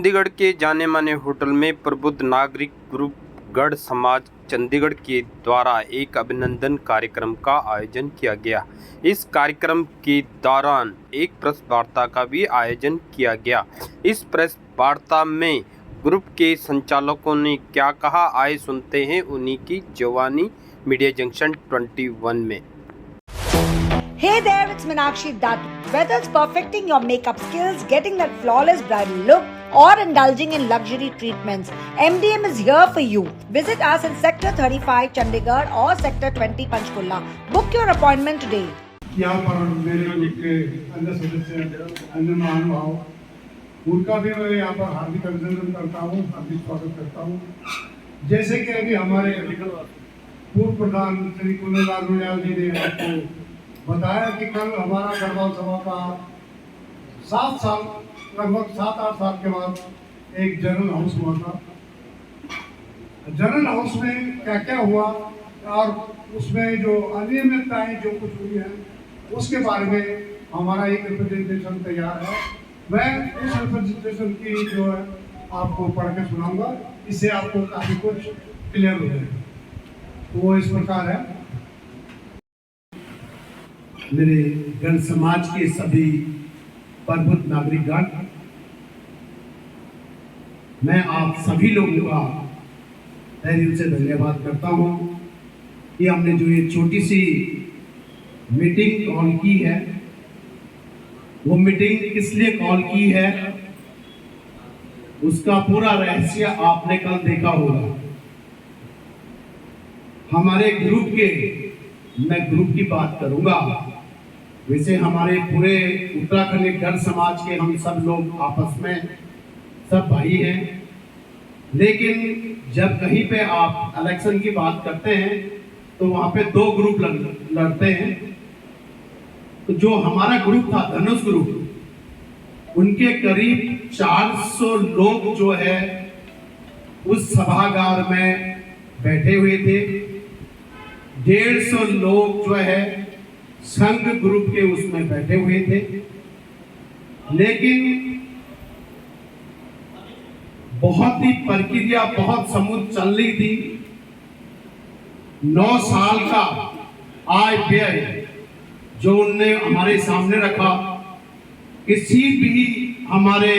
चंडीगढ़ के जाने माने होटल में प्रबुद्ध नागरिक ग्रुप गढ़ समाज चंडीगढ़ के द्वारा एक अभिनंदन कार्यक्रम का आयोजन किया गया। इस कार्यक्रम के दौरान एक प्रेस वार्ता का भी आयोजन किया गया। इस प्रेस वार्ता में ग्रुप के संचालकों ने क्या कहा, आए सुनते हैं उन्हीं की जवानी मीडिया जंक्शन 21 में। Hey there, it's Meenakshi Dutt. Whether it's perfecting your makeup skills, getting that flawless bridal look, or indulging in luxury treatments, MDM is here for you. Visit us in Sector 35 Chandigarh or Sector 20 Panchkulla. Book your appointment today. यहाँ पर मेरे group के अन्य सदस्य, अन्य महानुभाव, उनका भी मैं यहाँ पर हार्दिक अभिनंदन करता हूँ, हार्दिक स्वागत करता हूँ। जैसे कि अभी हमारे पूर्व प्रधान श्री कुंदनलाल रुयाल जी ने आपको बताया कि कल हमारा गढ़वाल सभा का 7 साल, लगभग 7-8 साल के बाद एक जनरल हाउस हुआ था। जनरल हाउस में क्या क्या हुआ और उसमें जो अनियमितताएं जो कुछ हुई हैं उसके बारे में हमारा एक रिप्रेजेंटेशन तैयार है। मैं उस रिप्रेजेंटेशन की जो है आपको पढ़ के सुनाऊंगा, इससे आपको काफ़ी कुछ क्लियर हो जाएगा। वो इस प्रकार है। मेरे गण समाज के सभी प्रबुद्ध नागरिकगण, मैं आप सभी लोगों का तहे दिल से धन्यवाद करता हूं कि हमने जो ये छोटी सी मीटिंग कॉल की है, वो मीटिंग किस लिए कॉल की है उसका पूरा रहस्य आपने कल देखा होगा। हमारे ग्रुप के, मैं ग्रुप की बात करूंगा, वैसे हमारे पूरे उत्तराखंड गढ़ समाज के हम सब लोग आपस में सब भाई हैं, लेकिन जब कहीं पे आप इलेक्शन की बात करते हैं तो वहां पे 2 ग्रुप लड़ते हैं। तो जो हमारा ग्रुप था धनुष ग्रुप, उनके करीब 400 लोग जो है उस सभागार में बैठे हुए थे। 150 लोग जो है संघ ग्रुप के उसमें बैठे हुए थे, लेकिन बहुत ही प्रक्रिया बहुत स्मूथ चल रही थी। 9 साल का आय व्यय जो उनने हमारे सामने रखा, किसी भी हमारे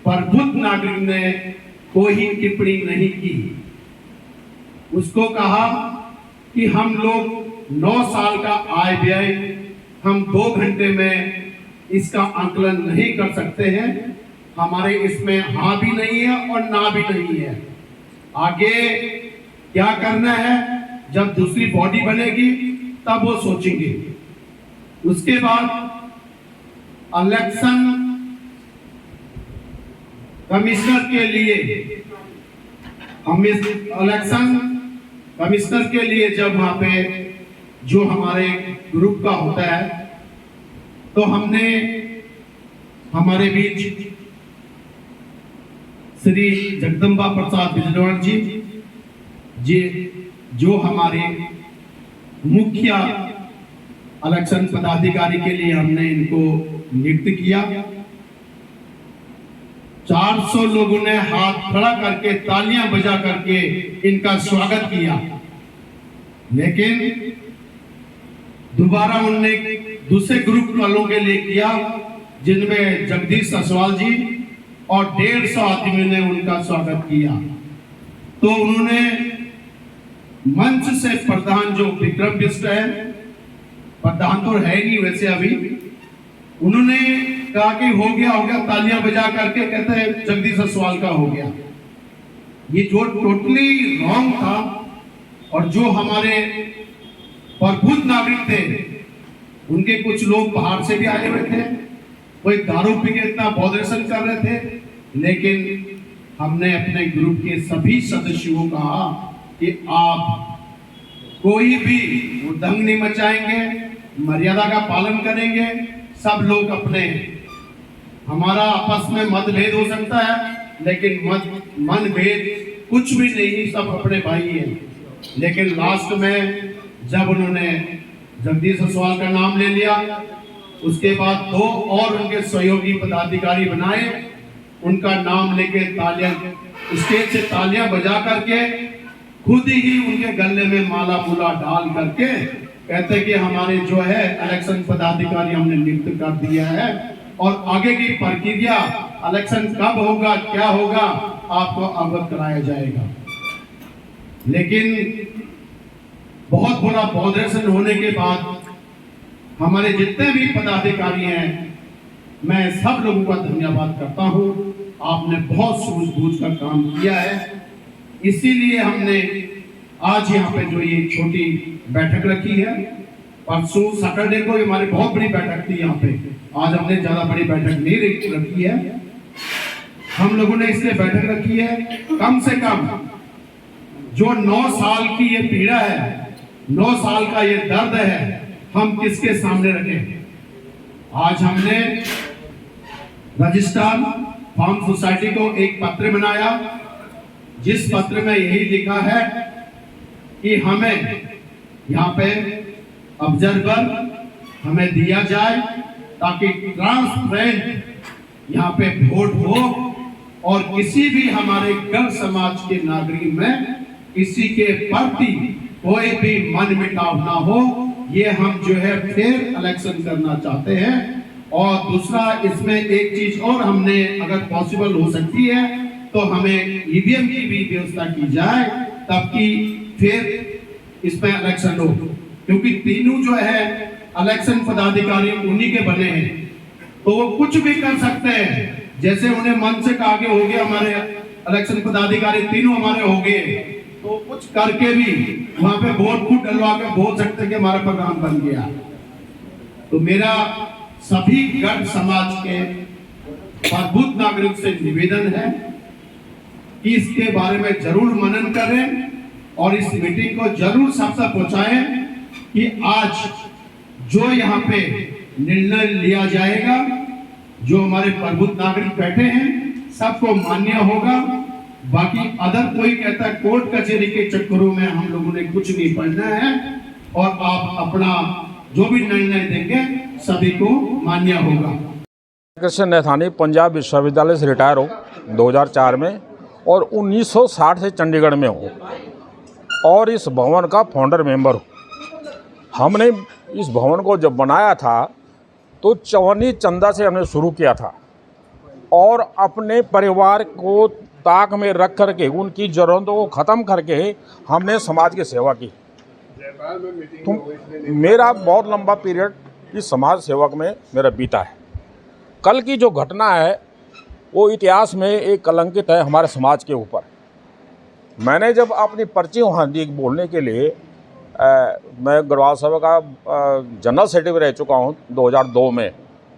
प्रबुद्ध नागरिक ने कोई टिप्पणी नहीं की। उसको कहा कि हम लोग 9 साल का आय व्यय हम 2 घंटे में इसका आकलन नहीं कर सकते हैं। हमारे इसमें हाँ भी नहीं है और ना भी नहीं है। आगे क्या करना है, जब दूसरी बॉडी बनेगी तब वो सोचेंगे। उसके बाद इलेक्शन कमिश्नर के लिए, हम इस इलेक्शन कमिश्नर के लिए जब वहां पे जो हमारे ग्रुप का होता है, तो हमने हमारे बीच श्री जगदम्बा प्रसाद बिजनौर जी जो हमारे मुख्य इलेक्शन पदाधिकारी के लिए हमने इनको नियुक्त किया। 400 लोगों ने हाथ खड़ा करके तालियां बजा करके इनका स्वागत किया, लेकिन दोबारा उनने दूसरे ग्रुप वालों के लिए किया, जिनमें जगदीश ससवाल जी और 150 आदमियों ने उनका स्वागत किया। तो उन्होंने मंच से प्रधान जो विक्रम बिष्ट है, प्रधान तो है नहीं वैसे अभी, उन्होंने कहा कि हो गया, तालियां बजा करके कहते हैं जगदीश ससवाल का हो गया। ये जो टोटली रॉन्ग था। और जो हमारे प्रबुद्ध नागरिक थे, उनके कुछ लोग बाहर से भी आए हुए थे, कोई दारू पी के इतना बॉदरेशन कर रहे थे, लेकिन हमने अपने ग्रुप के सभी सदस्यों को कहा कि आप कोई भी दंग नहीं मचाएंगे, मर्यादा का पालन करेंगे। सब लोग अपने, हमारा आपस में मतभेद हो सकता है, लेकिन मनभेद कुछ भी नहीं, सब अपने भाई हैं। लेकिन लास्ट में जब उन्होंने जगदीश ससवाल का नाम ले लिया, उसके बाद 2 और उनके सहयोगी पदाधिकारी बनाए, उनका नाम लेके तालियां, स्टेज से तालियां बजा करके खुद ही उनके गले में माला मूला डाल करके कहते कि हमारे जो है इलेक्शन पदाधिकारी हमने नियुक्त कर दिया है और आगे की प्रक्रिया इलेक्शन कब होगा क्या होगा आपको अवगत कराया जाएगा। लेकिन बहुत बड़ा पॉलिटिशियन होने के बाद हमारे जितने भी पदाधिकारी हैं, मैं सब लोगों का धन्यवाद करता हूं। आपने बहुत सूझबूझ कर काम किया है, इसीलिए हमने आज यहाँ पे जो ये छोटी बैठक रखी है। परसों सैटरडे को हमारी बहुत बड़ी बैठक थी यहाँ पे, आज हमने ज्यादा बड़ी बैठक नहीं रखी है। हम लोगों ने इसलिए बैठक रखी है, कम से कम जो 9 साल की ये पीड़ा है, 9 साल का ये दर्द है, हम किसके सामने रखें। आज हमने रजिस्ट्रार फार्म सोसाइटी को एक पत्र बनाया, जिस पत्र में यही लिखा है कि हमें यहाँ पे ऑब्जर्वर हमें दिया जाए ताकि ट्रांसपेरेंट यहाँ पे वोट हो और किसी भी हमारे गढ़ समाज के नागरिक में किसी के प्रति कोई भी मन मुटाव ना हो। ये हम जो है फिर इलेक्शन करना चाहते हैं। और दूसरा, इसमें एक चीज और हमने अगर पॉसिबल हो सकती है तो हमें ईवीएम की भी व्यवस्था की जाए ताकि फिर इसमें इलेक्शन हो, क्योंकि तीनों जो है इलेक्शन पदाधिकारी उन्हीं के बने हैं, तो वो कुछ भी कर सकते हैं। जैसे उन्हें मन से आगे हो गया, हमारे इलेक्शन पदाधिकारी तीनों हमारे हो गए, तो कुछ करके भी वहां पे वोट खुद डलवा के बोल सकते कि हमारा प्रोग्राम बन गया। तो मेरा सभी गढ़ समाज के प्रबुद्ध नागरिक से निवेदन है कि इसके बारे में जरूर मनन करें और इस मीटिंग को जरूर सबसे पहुंचाएं कि आज जो यहाँ पे निर्णय लिया जाएगा, जो हमारे प्रबुद्ध नागरिक बैठे हैं, सबको मान्य होगा। बाकी अदर कोई कहता है कोर्ट कचहरी के चक्करों में हम लोगों ने कुछ नहीं पढ़ना है और आप अपना जो भी निर्णय देंगे सभी को मान्य होगा। कृष्ण नैथानी पंजाब विश्वविद्यालय से रिटायर हो 2004 में और 1960 से चंडीगढ़ में हूँ और इस भवन का फाउंडर मेंबर हूँ। हमने इस भवन को जब बनाया था तो चवन्नी चंदा से हमने शुरू किया था और अपने परिवार को ताक में रख करके उनकी ज़रूरतों को ख़त्म करके हमने समाज की सेवा की। तो मेरा बहुत लंबा पीरियड इस समाज सेवक में मेरा बीता है। कल की जो घटना है वो इतिहास में एक कलंकित है हमारे समाज के ऊपर। मैंने जब अपनी पर्ची वहाँ दी बोलने के लिए, मैं गढ़वाल सभा का जनरल सेक्रेटरी रह चुका हूँ 2002 में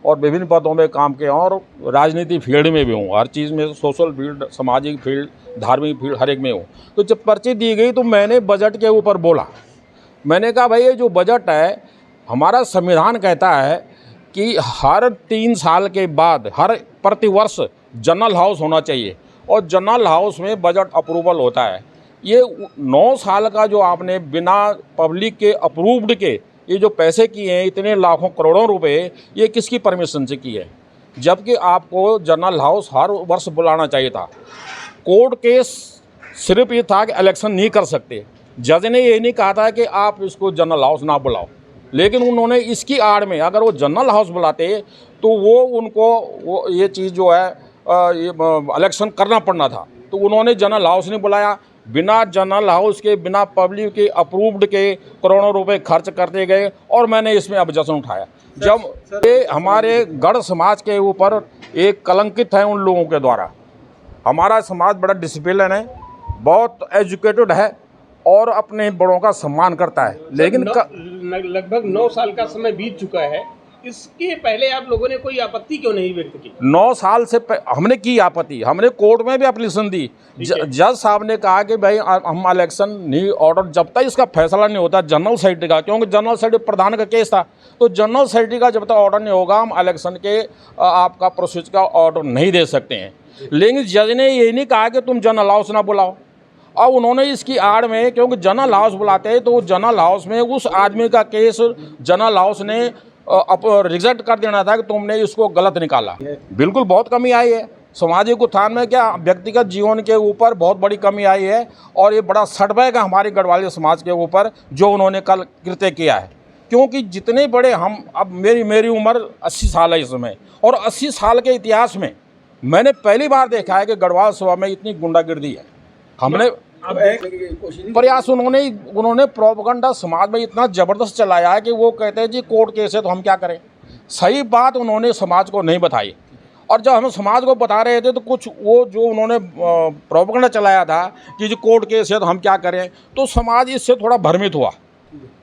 और विभिन्न पदों में काम किया और राजनीति फील्ड में भी हूँ, हर चीज़ में, सोशल फील्ड, सामाजिक फील्ड, धार्मिक फील्ड, हर एक में हूँ। तो जब पर्ची दी गई तो मैंने बजट के ऊपर बोला। मैंने कहा भाई ये जो बजट है, हमारा संविधान कहता है कि हर 3 साल के बाद हर प्रतिवर्ष जनरल हाउस होना चाहिए और जनरल हाउस में बजट अप्रूवल होता है। ये 9 साल का जो आपने बिना पब्लिक के अप्रूव्ड के ये जो पैसे किए हैं, इतने लाखों करोड़ों रुपए, ये किसकी परमिशन से किए हैं? जबकि आपको जनरल हाउस हर वर्ष बुलाना चाहिए था। कोर्ट केस सिर्फ ये था कि इलेक्शन नहीं कर सकते, जज ने ये नहीं कहा था कि आप इसको जनरल हाउस ना बुलाओ, लेकिन उन्होंने इसकी आड़ में अगर वो जनरल हाउस बुलाते तो वो ये चीज़ जो है ये इलेक्शन करना पड़ना था। तो उन्होंने जनरल हाउस नहीं बुलाया, बिना जनरल हाउस के, बिना पब्लिक के अप्रूव्ड के करोड़ों रुपए खर्च करते गए और मैंने इसमें ऑब्जेक्शन उठाया। जब ये हमारे गढ़ समाज के ऊपर एक कलंकित है उन लोगों के द्वारा। हमारा समाज बड़ा डिसिप्लिन है, बहुत एजुकेटेड है और अपने बड़ों का सम्मान करता है, लेकिन लगभग 9 साल का समय बीत चुका है। इसके पहले आप लोगों ने कोई आपत्ति क्यों नहीं व्यक्त की? 9 साल से हमने की आपत्ति, हमने कोर्ट में भी एप्लीकेशन दी। जज साहब ने कहा कि भाई हम इलेक्शन नहीं ऑर्डर, जब तक इसका फैसला नहीं होता जनरल सेक्रेटरी का, क्योंकि जनरल सेक्रेटरी प्रधान का केस था, तो जनरल सेक्रेटरी का जब तक ऑर्डर नहीं होगा हम इलेक्शन के आपका प्रोसीजर का ऑर्डर नहीं दे सकते हैं। लेकिन जज ने ये नहीं कहा कि तुम जनरल हाउस ना बुलाओ। और उन्होंने इसकी आड़ में, क्योंकि जनरल हाउस बुलाते हैं तो जनरल हाउस में उस आदमी का केस जनरल हाउस ने रिजेक्ट कर देना था कि तुमने इसको गलत निकाला। बिल्कुल बहुत कमी आई है। सामाजिक उत्थान में क्या व्यक्तिगत जीवन के ऊपर बहुत बड़ी कमी आई है और ये बड़ा सेटबैक है हमारे गढ़वाली समाज के ऊपर जो उन्होंने कल कृत्य किया है। क्योंकि जितने बड़े हम, अब मेरी उम्र 80 साल है इस समय, और 80 साल के इतिहास में मैंने पहली बार देखा है कि गढ़वाल सभा में इतनी गुंडागिर्दी है। हमने प्रयास उन्होंने प्रोपेगेंडा समाज में इतना ज़बरदस्त चलाया है कि वो कहते हैं जी कोर्ट केस है तो हम क्या करें। सही बात उन्होंने समाज को नहीं बताई, और जब हम समाज को बता रहे थे तो कुछ वो जो उन्होंने प्रोपेगेंडा चलाया था कि जो कोर्ट केस है तो हम क्या करें, तो समाज इससे थोड़ा भ्रमित हुआ।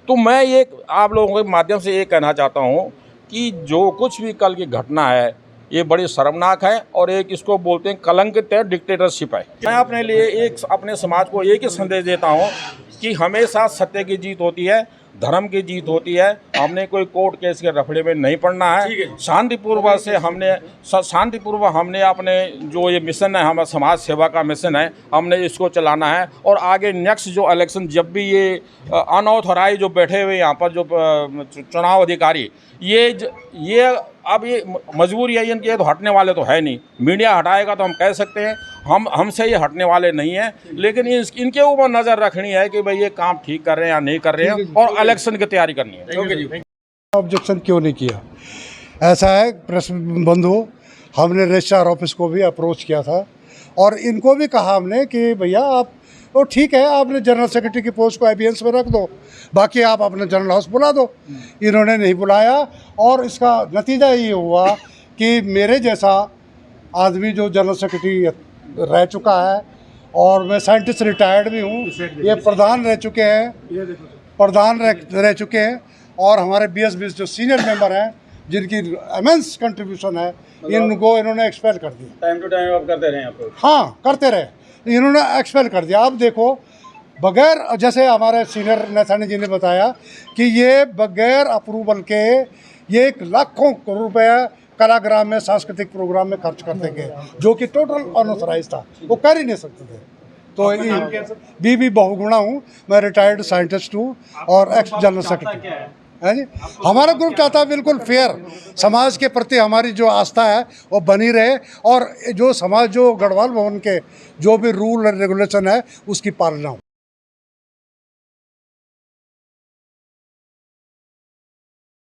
तो मैं ये आप लोगों के माध्यम से ये कहना चाहता हूँ कि जो कुछ भी कल की घटना है ये बड़ी शर्मनाक है और एक इसको बोलते हैं कलंकित है, डिक्टेटरशिप है। मैं अपने लिए अपने समाज को एक ही संदेश देता हूँ कि हमेशा सत्य की जीत होती है, धर्म की जीत होती है। हमने कोई कोर्ट केस के रफड़े में नहीं पड़ना है। शांतिपूर्वक हमने अपने जो ये मिशन है, हमारा समाज सेवा का मिशन है, हमने इसको चलाना है। और आगे नेक्स्ट जो इलेक्शन, जब भी ये अनऑथराइज जो बैठे हुए यहाँ पर जो चुनाव अधिकारी, ये अब ये मजबूरी है इनकी, ये तो हटने वाले तो है नहीं। मीडिया हटाएगा तो हम कह सकते हैं हमसे ये हटने वाले नहीं हैं, लेकिन इनके ऊपर नज़र रखनी है कि भाई ये काम ठीक कर रहे हैं या नहीं कर रहे हैं, और इलेक्शन की तैयारी करनी है। ऑब्जेक्शन क्यों नहीं किया? ऐसा है प्रेस बंधु, हमने रजिस्ट्रार ऑफिस को भी अप्रोच किया था और इनको भी कहा हमने कि भैया आप तो ठीक है, आपने जनरल सेक्रेटरी की पोस्ट को एबियंस में रख दो, बाकी आप अपने जनरल हाउस बुला दो। इन्होंने नहीं बुलाया और इसका नतीजा ये हुआ कि मेरे जैसा आदमी जो जनरल सेक्रेटरी रह चुका है, और मैं साइंटिस्ट रिटायर्ड भी हूँ, ये प्रधान रह चुके हैं, और हमारे BS जो सीनियर मेंबर हैं जिनकी इमेंस कंट्रीब्यूशन है, इनको इन्होंने एक्सपेल कर दिया। टाइम टू टाइम आप करते रहे आपको? हाँ, करते रहे, इन्होंने एक्सपेल कर दिया। अब देखो, बगैर, जैसे हमारे सीनियर नैथानी जी ने बताया कि ये बगैर अप्रूवल के ये 1 लाखों रुपए कलाग्राम में सांस्कृतिक प्रोग्राम में खर्च करते गए, जो कि टोटल अनऑथराइज था, वो कर ही नहीं सकते थे। तो बीबी बहुगुणा हूँ मैं, रिटायर्ड साइंटिस्ट हूँ और एक्स जनरल सेक्रेटरी है जी। हमारा ग्रुप चाहता है बिल्कुल फेयर, समाज के प्रति हमारी जो आस्था है वो बनी रहे, और जो समाज, जो गढ़वाल भवन के जो भी रूल और रेगुलेशन है उसकी पालना हो।